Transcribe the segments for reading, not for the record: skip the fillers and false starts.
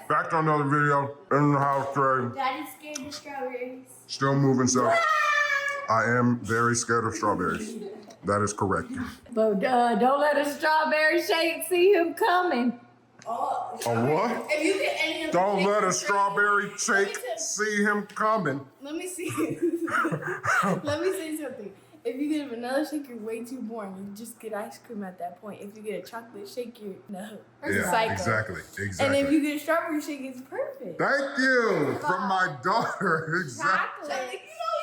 Back to another video in the house today. Daddy's scared of strawberries. Still moving, so I am very scared of strawberries. That is correct. But don't let a strawberry shake see him coming. A what? If you get any of Don't let a strawberry shake see him coming. Let me see. Let me say something. If you get a vanilla shake, you're way too boring. You just get ice cream at that point. If you get a chocolate shake, you're no. Yeah, exactly. And if you get a strawberry shake, it's perfect. Thank you from my daughter. Exactly. Chocolate. You know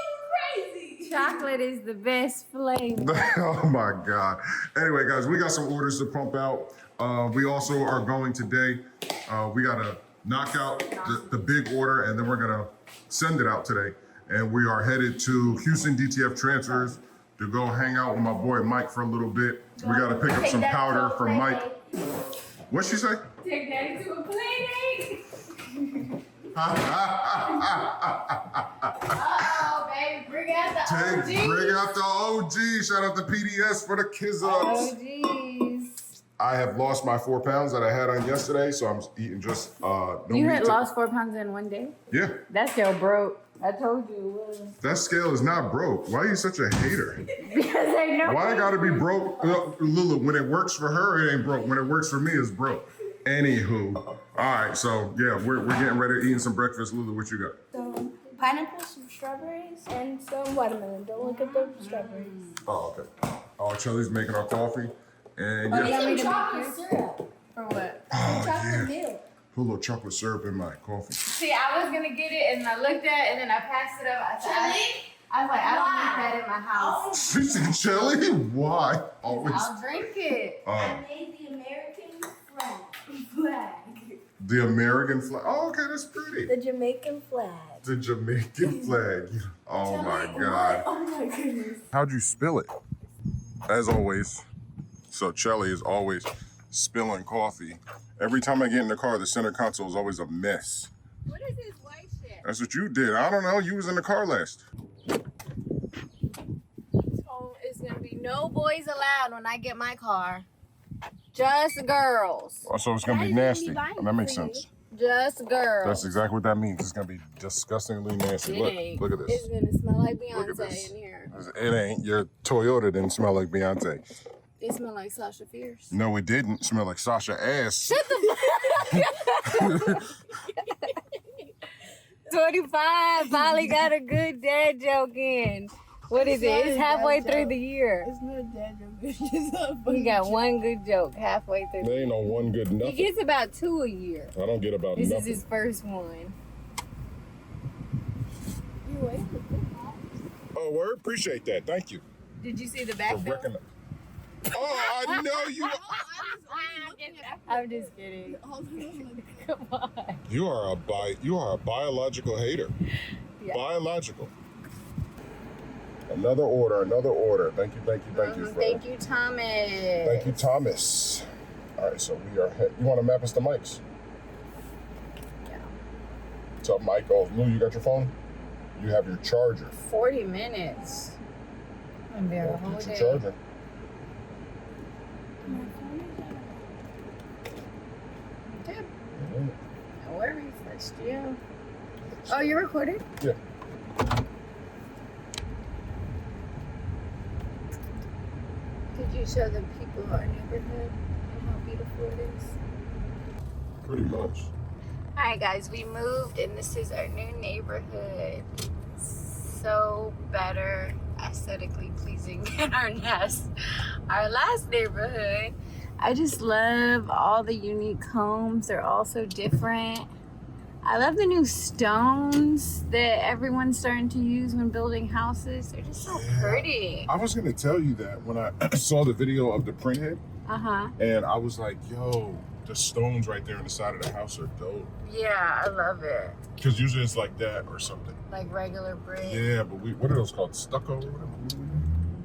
you're crazy. Chocolate is the best flavor. Oh my God. Anyway, guys, we got some orders to pump out. We also are going today. We got to knock out the big order, and then we're gonna send it out today. And we are headed to Houston DTF Transfers to go hang out with my boy Mike for a little bit. We got to pick up some powder for Mike. What'd she say? Take Daddy to a play date. Oh, baby, bring out the OG. Bring out the OG. Shout out to PDS for the kids ups. Oh, jeez. I have lost my 4 pounds that I had on yesterday, so I'm eating just no meat. You had lost 4 pounds in one day? Yeah. That scale broke. I told you it was. That scale is not broke. Why are you such a hater? Because I know. Why it gotta be broke? Lulu, when it works for her, it ain't broke. When it works for me, it's broke. Anywho. All right, so yeah, we're getting ready to eat some breakfast. Lulu, what you got? Some pineapple, some strawberries, and some watermelon. Don't look at the strawberries. Oh, okay. Oh, Chelly's making our coffee. And yeah. Some chocolate syrup. For what? Chocolate milk. Put a little chocolate syrup in my coffee. See, I was gonna get it, and I looked at it, and then I passed it up. I said, I was like, I don't need that in my house. She said, Chelly, why? Always. I'll drink it. I made the American flag. The American flag. Oh, okay, that's pretty. The Jamaican flag. The Jamaican flag. Oh my God. Oh my goodness. How'd you spill it? As always. So Chelly is always spilling coffee. Every time I get in the car, the center console is always a mess. What is this white shit? That's what you did. I don't know. You was in the car last. So it's gonna be no boys allowed when I get my car. Just girls. Oh, so it's gonna be nasty. That makes sense. Just girls. That's exactly what that means. It's gonna be disgustingly nasty. Look at this. It's gonna smell like Look at this. Beyonce in here. It ain't. Your Toyota didn't smell like Beyonce. It smelled like Sasha Fierce. No, it didn't. Smell like Sasha ass. Shut the fuck 25 finally got a good dad joke in. What is it? It's halfway through the year. It's not a dad joke. It's just a We got one good joke halfway through. There ain't no one good He nothing. gets about 2 a year. I don't get about This nothing. is his first one. You wait. Oh, word? Appreciate that. Thank you. Did you see the For back door? recognizing. Oh, I know you. I'm just kidding. Come on. You are a biological hater. Yeah. Biological. Another order. Thank you. Thank you, Thomas. Thank you, Thomas. All right, so we are. You want to map us the mics? Yeah. What's up, Mike? Oh, Lou, you got your phone? You have your charger. 40 minutes. I'm there the whole Get your day. charger. Good. No worries. That's you. Oh, you're recording? Yeah. Did you show the people our neighborhood and how beautiful it is? Pretty much. Alright guys, we moved and this is our new neighborhood. So better, aesthetically pleasing than our last neighborhood. I just love all the unique homes. They're all so different. I love the new stones that everyone's starting to use when building houses. They're just so pretty. I was gonna tell you that when I saw the video of the printhead, and I was like, "Yo, the stones right there on the side of the house are dope." Yeah, I love it. Because usually it's like that or something. Like regular brick. Yeah, but what are those called? Stucco or whatever?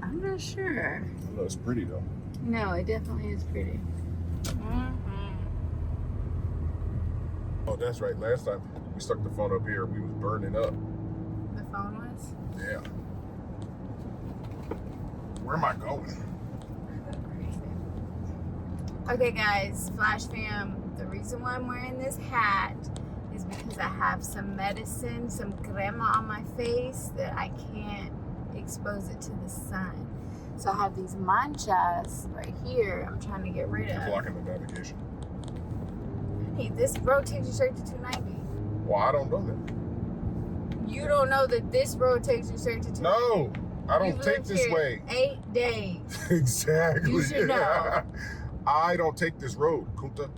I'm not sure. I know it's pretty though. No, it definitely is pretty. Oh, that's right. Last time we stuck the phone up here, we was burning up. The phone was? Yeah. Where am I going? Okay, guys, flash fam. The reason why I'm wearing this hat is because I have some medicine, some crema on my face that I can't expose it to the sun. So I have these manchas right here. I'm trying to get rid You're of. blocking the navigation. Hey, this road takes you straight to 290. Well, I don't know that. You don't know that this road takes you straight to 290. No, I don't You've take lived this here way. 8 days. Exactly. You should know. I don't take this road, Kunta.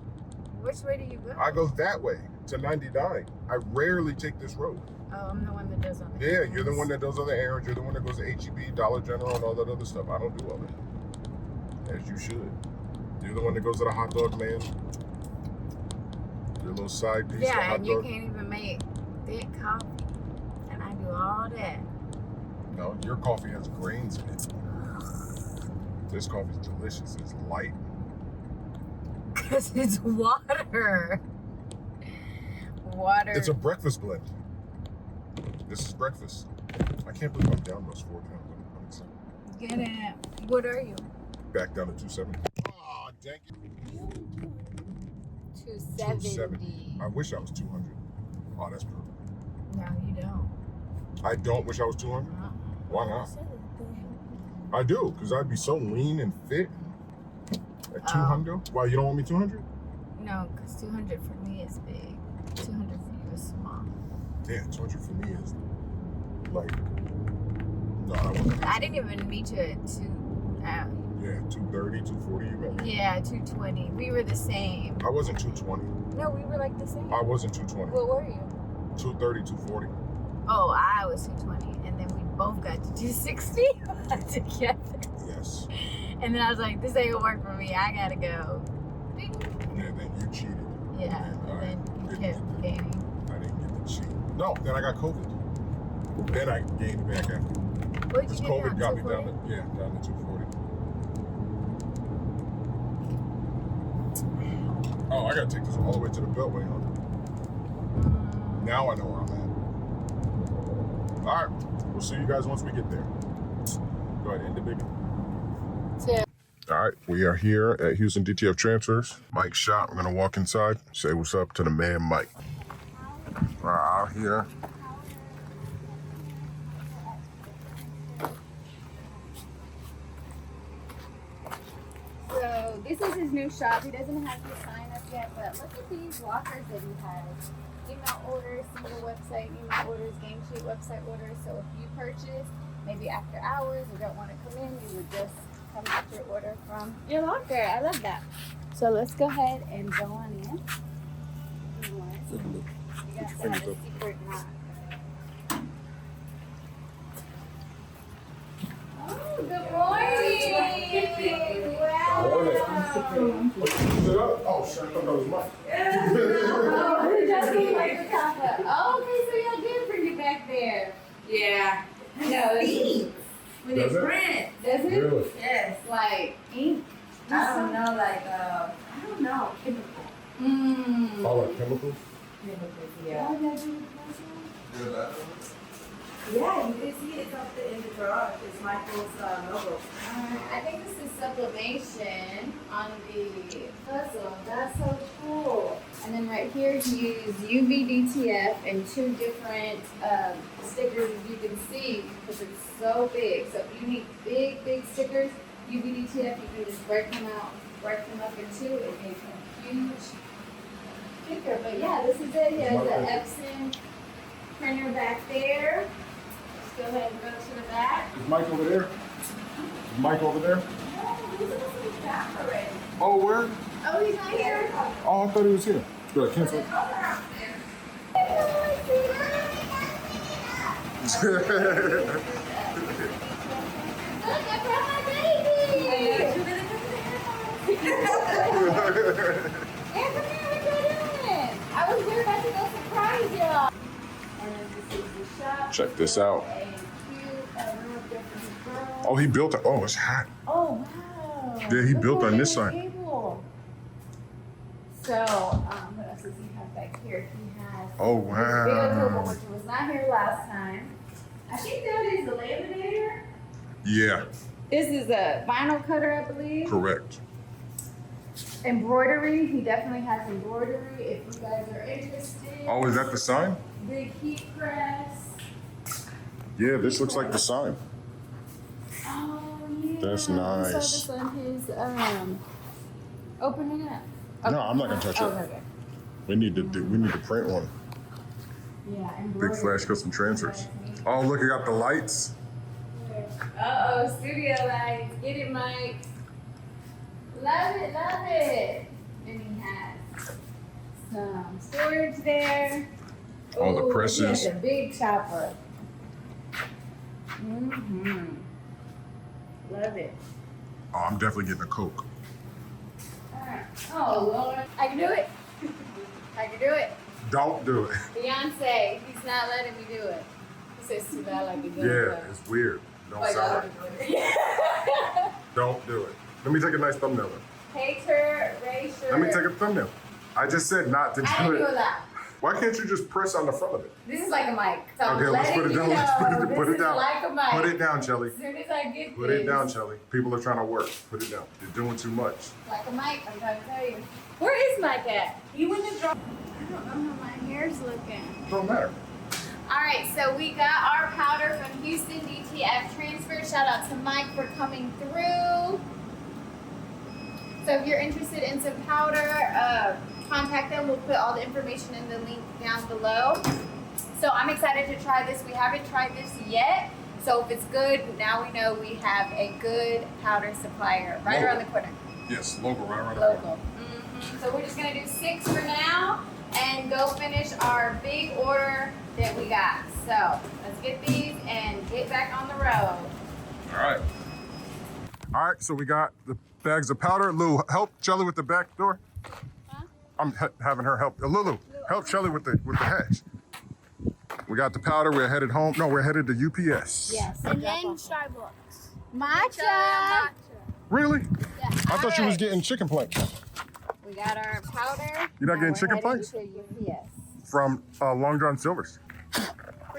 Which way do you go? I go that way to 99. I rarely take this road. Oh, I'm the one that does all the Yeah, errands. you're the one that does all the errands. You're the one that goes to HEB, Dollar General, and all that other stuff. I don't do all that. As you should. You're the one that goes to the hot dog man. Your little side piece of Yeah, hot and you dog. can't even make thick coffee. And I do all that. No, your coffee has grains in it. This coffee's delicious. It's light. Because it's water. Water. It's a breakfast blend. This is breakfast. I can't believe I'm down those 4 pounds. I'm excited. Get it. What are you? Back down to 270. Oh, dang it. 270. I wish I was 200. Oh, that's perfect. No, you don't. I don't wish I was 200. Uh-uh. Why not? I do, because I'd be so lean and fit. At 200? Why, you don't want me 200? No, because 200 for me is big. 200 for you is small. Yeah, 200 for me is like, no, I wouldn't. I didn't even meet you at Yeah, 230, 240, you met me. yeah, 220. We were the same. I wasn't 220. No, we were like the same. I wasn't 220. What were you? 230, 240. Oh, I was 220, and then we both got to 260 together. Yes. And then I was like, this ain't gonna work for me. I gotta go. Ding. Yeah, then you cheated. Yeah, And and then you didn't kept get the- gaining. I didn't get the cheat. No, then I got COVID. Then I gained back after. What did Because you get COVID got me 240? down to 240. Oh, I gotta take this all the way to the Beltway, huh? Now I know where I'm at. All right, we'll see you guys once we get there. Go ahead, end the baby. All right, we are here at Houston DTF Transfers. Mike shot. We're gonna walk inside, say what's up to the man Mike. We're out here. So this is his new shop. He doesn't have his sign up yet, but look at these lockers that he has. Email orders, single website, email orders, game sheet website orders. So if you purchase, maybe after hours, or don't want to come in, you would just come get your order from your locker. I love that. So let's go ahead and go on in. You got to have a secret knock. Oh, good morning! Wow! Oh, shit, I thought that was Mike. Oh, we just came like the top up. Oh, okay, so y'all did bring it back there. Yeah. No, it's When Does it's it? print. does it? Really? Yes. Like ink? I don't know, like, I don't know, chemical. Mmm. All like chemicals? Chemicals, yeah. Yeah, you can see it's up there in the garage. It's Michael's logo. I think this is sublimation on the puzzle. That's so cool. And then right here, he used UV DTF and 2 different stickers, as you can see, because it's so big. So if you need big, big stickers, UV DTF, you can just break them out, break them up in 2, and make a huge sticker. But yeah, this is it. He has the Epson printer back there. Let's go ahead and go to the back. Is Mike over there? Is Mike over there? No, he's back already. Oh, where? Oh, he's not here? Oh, I thought he was here. Good, cancel. There's other out there. Look, I brought my baby! Hey, come here, what you doing? I was about to go surprise y'all. And then this is the shop. Check this out. A cute room there for his girl. Oh, he built it. Oh, it's hot. Oh, wow. Yeah, he Look built at on this the side. table. So, what else does he have back here? He has Oh, his video table, wow. which was not here last time. I think that is the laminator. Yeah, This is a vinyl cutter, I believe. correct. embroidery. He definitely has embroidery if you guys are interested. Oh, is that the sign? Big heat press. Yeah, this looks like the sign. Oh yeah. That's I nice. saw this on his open it up. No, I'm not gonna touch it. Okay. We need to print one. Yeah, Big embroidery. flash custom transfers. Oh, look, you got the lights. Uh-oh, studio lights. Get it, Mike. Love it, love it. And he has some storage there. All the Ooh, presses. He has a big chopper. Mm-hmm. Love it. Oh, I'm definitely getting a Coke. Alright. Oh, Lord. I can do it. I can do it. Don't do it. Beyonce, he's not letting me do it. He says too loud like he does. Yeah, it's weird. Don't sound right. Don't do it. Let me take a nice thumbnail. Hater, racial. Let me take a thumbnail. I just said not to I do didn't do it. that. Why can't you just press on the front of it? This is like a mic. So Okay, let's put it down. Let's put it down. Like a mic. Put it down, Chelly. As soon as I get Put this, it down, Chelly. People are trying to work. Put it down. You're doing too much. like a mic, I'm trying to tell you. Where is Mike at? He went to draw. I don't know how my hair's looking. Don't matter. All right, so we got our powder from Houston DTF transfer. Shout out to Mike for coming through. So if you're interested in some powder, contact them. We'll put all the information in the link down below. So I'm excited to try this. We haven't tried this yet. So if it's good, now we know we have a good powder supplier right Logo. around the corner. Yes, logo right around the Local. corner. So we're just gonna do 6 for now and go finish our big order that we got. So let's get these and get back on the road. All right. All right, so we got the bags of powder. Lou, help Chelly with the back door. Huh? I'm having her help. Lulu, help Chelly with the hatch. We got the powder. We're headed home. No, we're headed to UPS. Yes. And then Starbucks. Matcha. Really? Yeah. I thought you was getting chicken plank We got our powder. You're not and getting we're chicken headed planks? to UPS. from Long John Silver's.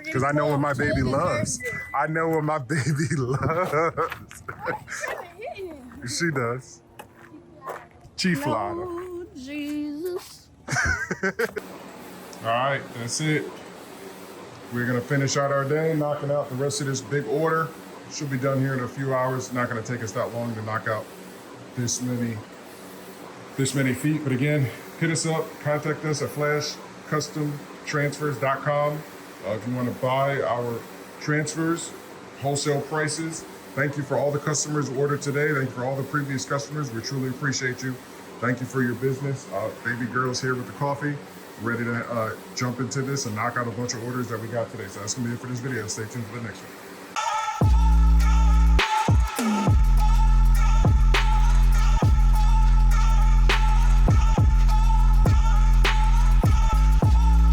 Because I know what my baby loves. I know what my baby loves. She does. Chief Flada. Oh, Jesus. All right, that's it. We're gonna finish out our day, knocking out the rest of this big order. Should be done here in a few hours. Not gonna take us that long to knock out this many feet. But again, hit us up, contact us at flashcustomtransfers.com. If you want to buy our transfers, wholesale prices. Thank you for all the customers who ordered today. Thank you for all the previous customers. We truly appreciate you. Thank you for your business. Baby girl's here with the coffee, ready to jump into this and knock out a bunch of orders that we got today. So that's gonna be it for this video. Stay tuned for the next one.